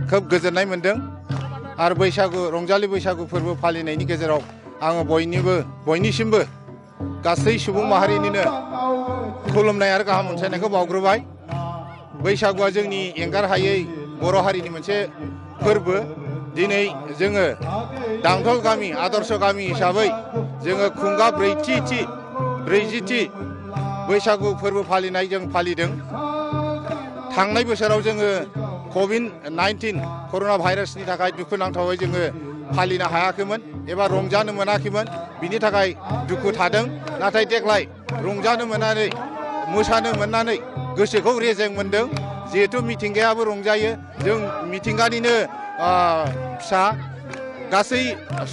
खोब गोजोननाय मोनदों आरो बैसागु रंजालि बैसागु फोरबो फालिनायनि गेजेराव आङो बयनिसिमबो गासै सुबुं माहारिनिनो खुलुमनाय आरो गाहाम अनसायनायखौ बावग्रोबाय। बैसागुआ जोंनि एंगार हायै बर' हारिनि मोनसे फोरबो। दिनै जोङो दांथल गामि आदर्श गामि हिसाबै जोङो खुंगा ब्रैजिथि बैसागु फोरबो फालिनाय जों फालिदों। थांनाय बोसोराव जोङो कभिड-19 कर'ना भाइरासनि थाखाय दुखुनांथावै जोङो फालिनो हायाखैमोन एबा रंजानो मोनाखैमोन, बिनि थाखाय दुखु थादों। नाथाय देग्लाय रंजानो मोननानै मोसानो मोननानै गोसोखौ रेजें मोनदों। जिहेथु मिथिंगायाबो रंजायो, जों मिथिंगानिनो फिसा, गासै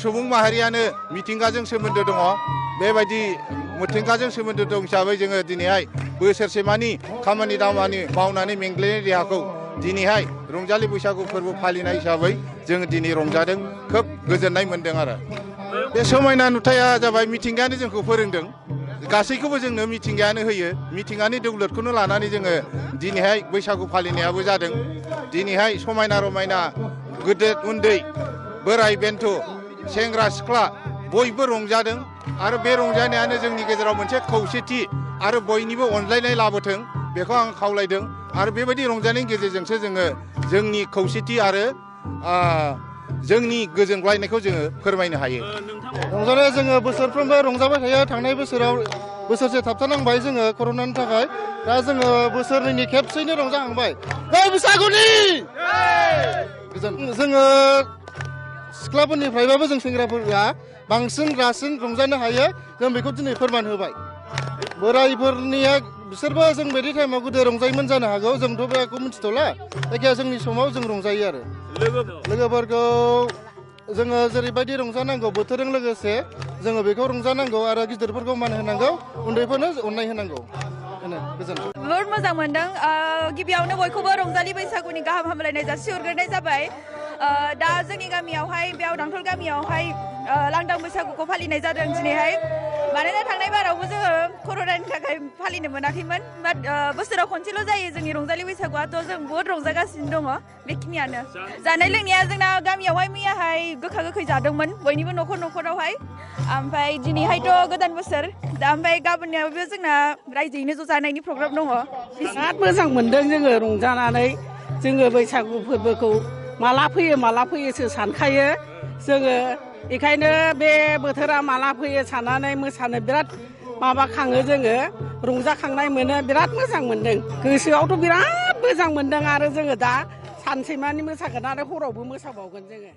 सुबुं माहारियानो मिथिंगाजों सोमोन्दो दङ। बेबायदि मिथिंगाजों सोमोन्दो दं हिसाबै जोङो दिनैहाय बोसोरसेमानि खामानि दामानि मावनानै मेंग्लिनाय देहाखौ दिनैहाय रंजालि बैसागु फोरबो फालिनाय हिसाबै जों दिनै रंजादों, खोब गोजोननाय मोनदों आरो। बे समायना नुथाया जाबाय मिथिंगायानो जोंखौ फोरोंदों। गासैखौबो जोंनो मिथिंगायानो होयो। मिथिंगानि दौलतखौनो लानानै जोङो दिनैहाय बैसागु फालिनायाबो जादों। दिनैहाय समायना रमायना गेदेर उन्दै बोराय बेन्थ' सेंग्रा सिख्ला बयबो रंजादों आरो बे रंजानायानो जोंनि गेजेराव मोनसे खौसेथि आरो बयनिबो अनलायनाय लाबोथों बेखौ आं खावलायदों। आरो बेबायदि रंजानायनि गेजेरजोंसो जोङो जोंनि खौसेथि आरो जोंनि गोजोनग्लायनायखौ जोङो फोरमायनो हायो। रंजानाया जोङो बोसोरफ्रोमबो रंजाबाय थायो। थांनाय बोसोराव बोसोरसे थाबथानांबाय जोङो कर'नानि थाखाय। दा जोङो बोसोरनैनि खेबसेयैनो रंजाहांबाय। बैसागुनि जोङो सिख्लाफोरनिफ्रायबाबो जों सेंग्राफोरा बांसिन रंजानो हायो, जों बेखौ दिनै फोरमान होबाय। बोरायफोरनिया बिसोरबो जों बायदि टाइमाव गोदो रंजायोमोन जानो हागौ, जोंथ' बेखौ मिथिथ'ला। जायखिया जोंनि समाव जों रंजायो आरो लोगोफोरखौ जोङो जेरैबायदि रंजानांगौ बोथोरजों लोगोसे जोङो बेखौ रंजानांगौ आरो गिदिरफोरखौ मान होनांगौ, उन्दैफोरनो अननाय होनांगौ। गोजोनथों। जोबोद मोजां मोनदों। गिबियावनो बयखौबो रंजालि बैसागुनि गाहाम हामलायनाय जासिहरग्रोनाय जाबाय। दा जोंनि गामियावहाय बेयाव दांथल गामियावहाय लांदां बैसागुखौ फालिनाय जादों दिनैहाय। मानोना थांनाय बारावबो जोङो कर'नानि थाखाय फालिनो मोनाखैमोन। बाट बोसोराव खनसेल' जायो जोंनि रंजालि बैसागुआथ', जों बहुद रंजागासिनो दङ। बेखिनियानो। जानाय लोंनाया जोंना गामियावहाय मैयाहाय गोखा गोखै जादोंमोन बयनिबो न'खरावहाय। ओमफ्राय दिनैहायथ' गोदान बोसोर दा, ओमफ्राय गाबोननियावबो जोंना रायजोयैनो ज' जानायनि प्रग्राम दङ। बिराद मोजां मोनदों जोङो रंजानानै। जोङो बैसागु फोरबोखौ माला फैयोसो सानखायो जोङो। बेखायनो बे बोथोरा माला फैयो साननानै मोसानो बिराद माबाखाङो जोङो रंजाखांनाय मोनो बिराद मोजां मोनदों गोसोआवथ' बिराद मोजां मोनदों आरो जोङो दा सानसेमानि मोसागोन आरो हरावबो मोसाबावगोन जोङो